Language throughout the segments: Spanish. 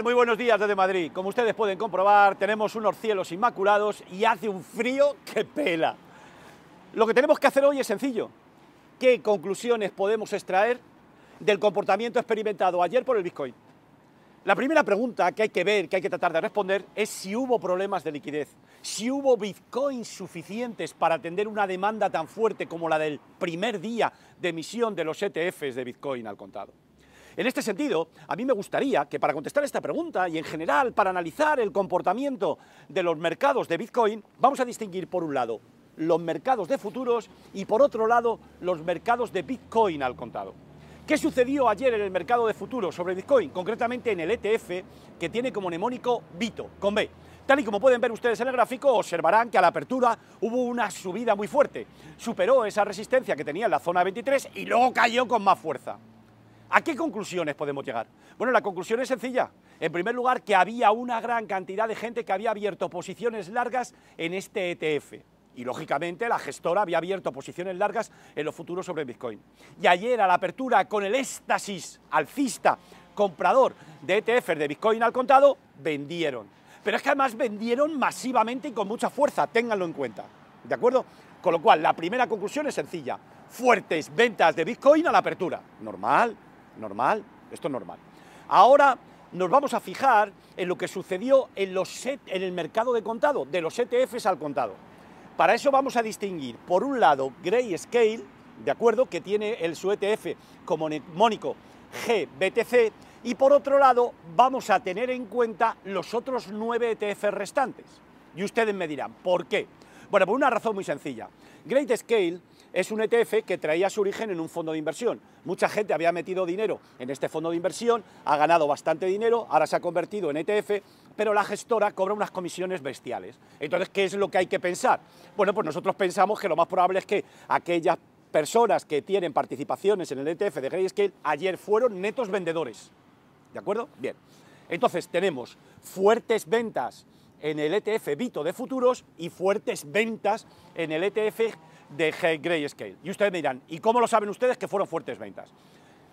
Muy buenos días desde Madrid. Como ustedes pueden comprobar, tenemos unos cielos inmaculados y hace un frío que pela. Lo que tenemos que hacer hoy es sencillo. ¿Qué conclusiones podemos extraer del comportamiento experimentado ayer por el Bitcoin? La primera pregunta que hay que ver, que hay que tratar de responder, es si hubo problemas de liquidez, si hubo bitcoins suficientes para atender una demanda tan fuerte como la del primer día de emisión de los ETFs de Bitcoin al contado. En este sentido, a mí me gustaría que para contestar esta pregunta y en general para analizar el comportamiento de los mercados de Bitcoin, vamos a distinguir por un lado los mercados de futuros y por otro lado los mercados de Bitcoin al contado. ¿Qué sucedió ayer en el mercado de futuros sobre Bitcoin? Concretamente en el ETF que tiene como mnemónico BITO, con B. Tal y como pueden ver ustedes en el gráfico, observarán que a la apertura hubo una subida muy fuerte. Superó esa resistencia que tenía en la zona 23 y luego cayó con más fuerza. ¿A qué conclusiones podemos llegar? Bueno, la conclusión es sencilla. En primer lugar, que había una gran cantidad de gente que había abierto posiciones largas en este ETF. Y, lógicamente, la gestora había abierto posiciones largas en los futuros sobre Bitcoin. Y ayer, a la apertura, con el éxtasis alcista comprador de ETFs de Bitcoin al contado, vendieron. Pero es que además vendieron masivamente y con mucha fuerza, ténganlo en cuenta. ¿De acuerdo? Con lo cual, la primera conclusión es sencilla. Fuertes ventas de Bitcoin a la apertura. Normal, esto es normal. Ahora nos vamos a fijar en lo que sucedió en el mercado de contado, de los ETFs al contado. Para eso vamos a distinguir, por un lado, Grayscale, ¿de acuerdo?, que tiene su ETF como mnemónico GBTC, y por otro lado vamos a tener en cuenta los otros 9 ETFs restantes. Y ustedes me dirán, ¿por qué? Bueno, por una razón muy sencilla. Grayscale es un ETF que traía su origen en un fondo de inversión. Mucha gente había metido dinero en este fondo de inversión, ha ganado bastante dinero, ahora se ha convertido en ETF, pero la gestora cobra unas comisiones bestiales. Entonces, ¿qué es lo que hay que pensar? Bueno, pues nosotros pensamos que lo más probable es que aquellas personas que tienen participaciones en el ETF de Grayscale ayer fueron netos vendedores. ¿De acuerdo? Bien. Entonces, tenemos fuertes ventas en el ETF BITO de futuros y fuertes ventas en el ETF de Grayscale. Y ustedes me dirán, ¿y cómo lo saben ustedes que fueron fuertes ventas?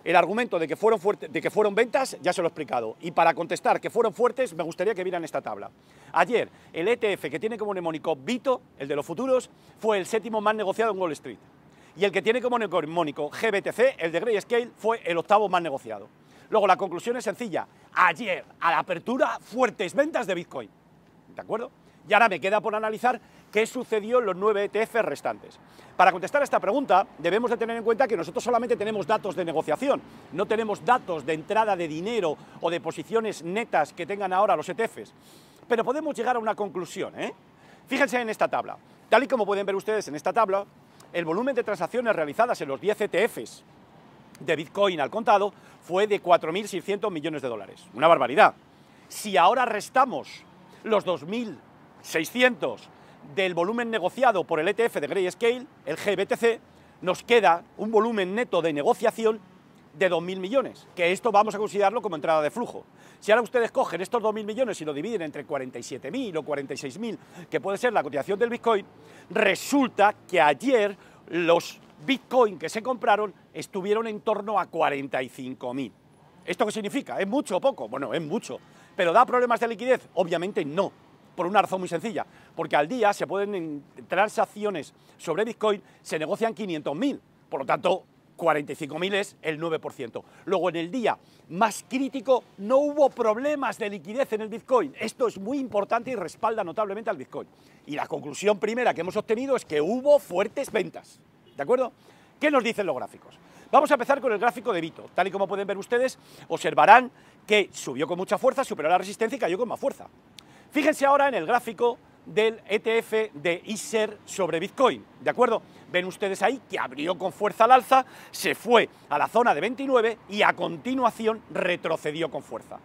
El argumento de que fueron ventas ya se lo he explicado. Y para contestar que fueron fuertes, me gustaría que vieran esta tabla. Ayer, el ETF que tiene como mnemónico BITO, el de los futuros, fue el 7º más negociado en Wall Street. Y el que tiene como mnemónico GBTC, el de Grayscale, fue el 8º más negociado. Luego, la conclusión es sencilla. Ayer, a la apertura, fuertes ventas de Bitcoin. ¿De acuerdo? Y ahora me queda por analizar qué sucedió en los 9 ETFs restantes. Para contestar a esta pregunta, debemos de tener en cuenta que nosotros solamente tenemos datos de negociación, no tenemos datos de entrada de dinero o de posiciones netas que tengan ahora los ETFs. Pero podemos llegar a una conclusión, ¿eh? Fíjense en esta tabla. Tal y como pueden ver ustedes en esta tabla, el volumen de transacciones realizadas en los 10 ETFs de Bitcoin al contado fue de 4.600 millones de dólares. Una barbaridad. Si ahora restamos los 2.600 del volumen negociado por el ETF de Grayscale, el GBTC, nos queda un volumen neto de negociación de 2.000 millones, que esto vamos a considerarlo como entrada de flujo. Si ahora ustedes cogen estos 2.000 millones y lo dividen entre 47.000 o 46.000, que puede ser la cotización del Bitcoin, resulta que ayer los Bitcoin que se compraron estuvieron en torno a 45.000. ¿Esto qué significa? ¿Es mucho o poco? Bueno, es mucho. ¿Pero da problemas de liquidez? Obviamente no, por una razón muy sencilla, porque al día se pueden, en transacciones sobre Bitcoin, se negocian 500.000, por lo tanto, 45.000 es el 9%. Luego, en el día más crítico, no hubo problemas de liquidez en el Bitcoin. Esto es muy importante y respalda notablemente al Bitcoin. Y la conclusión primera que hemos obtenido es que hubo fuertes ventas, ¿de acuerdo? ¿Qué nos dicen los gráficos? Vamos a empezar con el gráfico de BITO. Tal y como pueden ver ustedes, observarán que subió con mucha fuerza, superó la resistencia y cayó con más fuerza. Fíjense ahora en el gráfico del ETF de ISER sobre Bitcoin, ¿de acuerdo? Ven ustedes ahí que abrió con fuerza al alza, se fue a la zona de 29 y a continuación retrocedió con fuerza.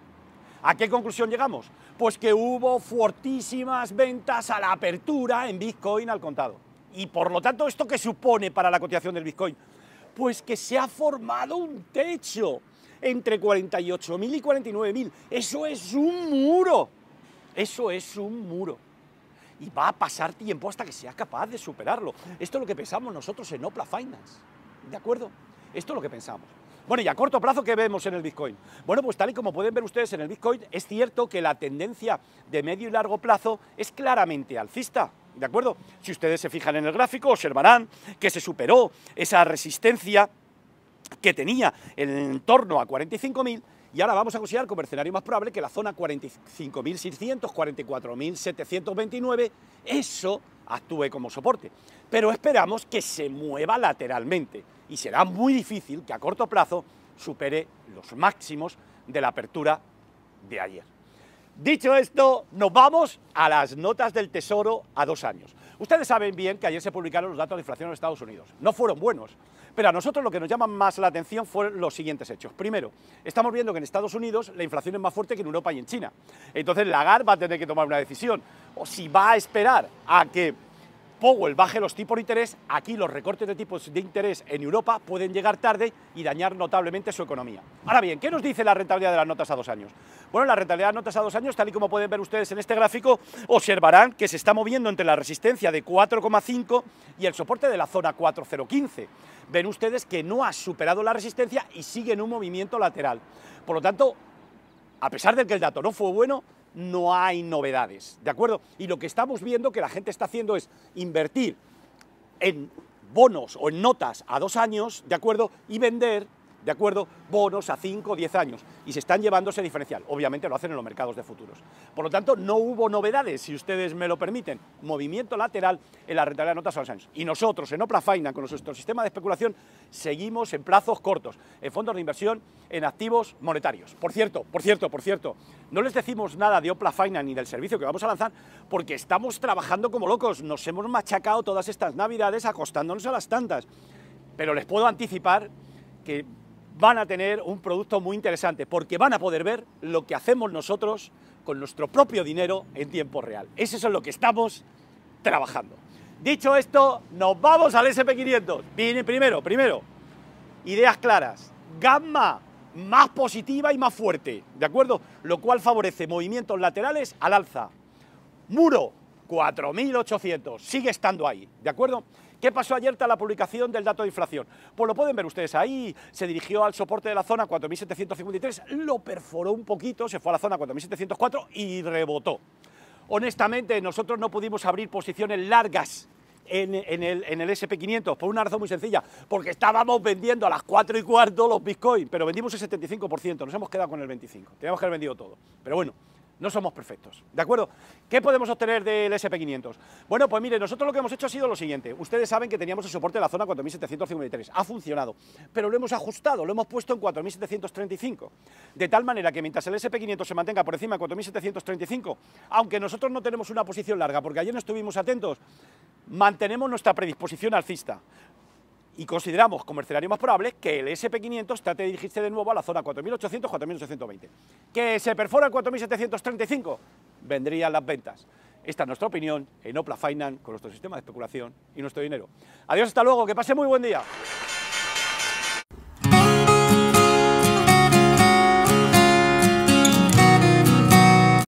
¿A qué conclusión llegamos? Pues que hubo fortísimas ventas a la apertura en Bitcoin al contado. Y por lo tanto, ¿esto qué supone para la cotización del Bitcoin? Pues que se ha formado un techo entre 48.000 y 49.000. Eso es un muro. Eso es un muro. Y va a pasar tiempo hasta que sea capaz de superarlo. Esto es lo que pensamos nosotros en Opla Finance. ¿De acuerdo? Esto es lo que pensamos. Bueno, y a corto plazo, ¿qué vemos en el Bitcoin? Bueno, pues tal y como pueden ver ustedes en el Bitcoin, es cierto que la tendencia de medio y largo plazo es claramente alcista, ¿de acuerdo? Si ustedes se fijan en el gráfico, observarán que se superó esa resistencia que tenía en torno a 45.000 y ahora vamos a considerar como escenario más probable que la zona 45.600, 44.729, eso actúe como soporte. Pero esperamos que se mueva lateralmente y será muy difícil que a corto plazo supere los máximos de la apertura de ayer. Dicho esto, nos vamos a las notas del Tesoro a 2 años. Ustedes saben bien que ayer se publicaron los datos de inflación en Estados Unidos. No fueron buenos, pero a nosotros lo que nos llama más la atención fueron los siguientes hechos. Primero, estamos viendo que en Estados Unidos la inflación es más fuerte que en Europa y en China. Entonces Lagarde va a tener que tomar una decisión. O si va a esperar a que Powell baje los tipos de interés, aquí los recortes de tipos de interés en Europa pueden llegar tarde y dañar notablemente su economía. Ahora bien, ¿qué nos dice la rentabilidad de las notas a 2 años? Bueno, la rentabilidad de las notas a 2 años, tal y como pueden ver ustedes en este gráfico, observarán que se está moviendo entre la resistencia de 4,5 y el soporte de la zona 4,015. Ven ustedes que no ha superado la resistencia y sigue en un movimiento lateral. Por lo tanto, a pesar de que el dato no fue bueno, no hay novedades, ¿de acuerdo? Y lo que estamos viendo que la gente está haciendo es invertir en bonos o en notas a 2 años, ¿de acuerdo? Y vender, ¿de acuerdo?, bonos a 5 o 10 años. Y se están llevando ese diferencial. Obviamente lo hacen en los mercados de futuros. Por lo tanto, no hubo novedades, si ustedes me lo permiten. Movimiento lateral en la rentabilidad de notas a 2 años. Y nosotros, en Opla Finance, con nuestro sistema de especulación, seguimos en plazos cortos, en fondos de inversión, en activos monetarios. Por cierto, no les decimos nada de Opla Finance ni del servicio que vamos a lanzar porque estamos trabajando como locos. Nos hemos machacado todas estas navidades acostándonos a las tantas. Pero les puedo anticipar que van a tener un producto muy interesante porque van a poder ver lo que hacemos nosotros con nuestro propio dinero en tiempo real. Eso es en lo que estamos trabajando. Dicho esto, nos vamos al SP500. Viene primero, ideas claras, gamma más positiva y más fuerte, ¿de acuerdo? Lo cual favorece movimientos laterales al alza. Muro, 4.800, sigue estando ahí, ¿de acuerdo? ¿Qué pasó ayer tras la publicación del dato de inflación? Pues lo pueden ver ustedes ahí, se dirigió al soporte de la zona 4.753, lo perforó un poquito, se fue a la zona 4.704 y rebotó. Honestamente, nosotros no pudimos abrir posiciones largas en el SP500 por una razón muy sencilla, porque estábamos vendiendo a las 4:15 los Bitcoin, pero vendimos el 75%, nos hemos quedado con el 25%, teníamos que haber vendido todo, pero bueno. No somos perfectos, ¿de acuerdo? ¿Qué podemos obtener del SP500? Bueno, pues mire, nosotros lo que hemos hecho ha sido lo siguiente. Ustedes saben que teníamos el soporte de la zona 4.753. Ha funcionado, pero lo hemos ajustado, lo hemos puesto en 4.735. De tal manera que mientras el SP500 se mantenga por encima de 4.735, aunque nosotros no tenemos una posición larga, porque ayer no estuvimos atentos, mantenemos nuestra predisposición alcista. Y consideramos como escenario más probable que el SP500 trate de dirigirse de nuevo a la zona 4.800, 4.820. Que se perfora el 4.735, vendrían las ventas. Esta es nuestra opinión en Opla Finance con nuestro sistema de especulación y nuestro dinero. Adiós, hasta luego, que pase muy buen día.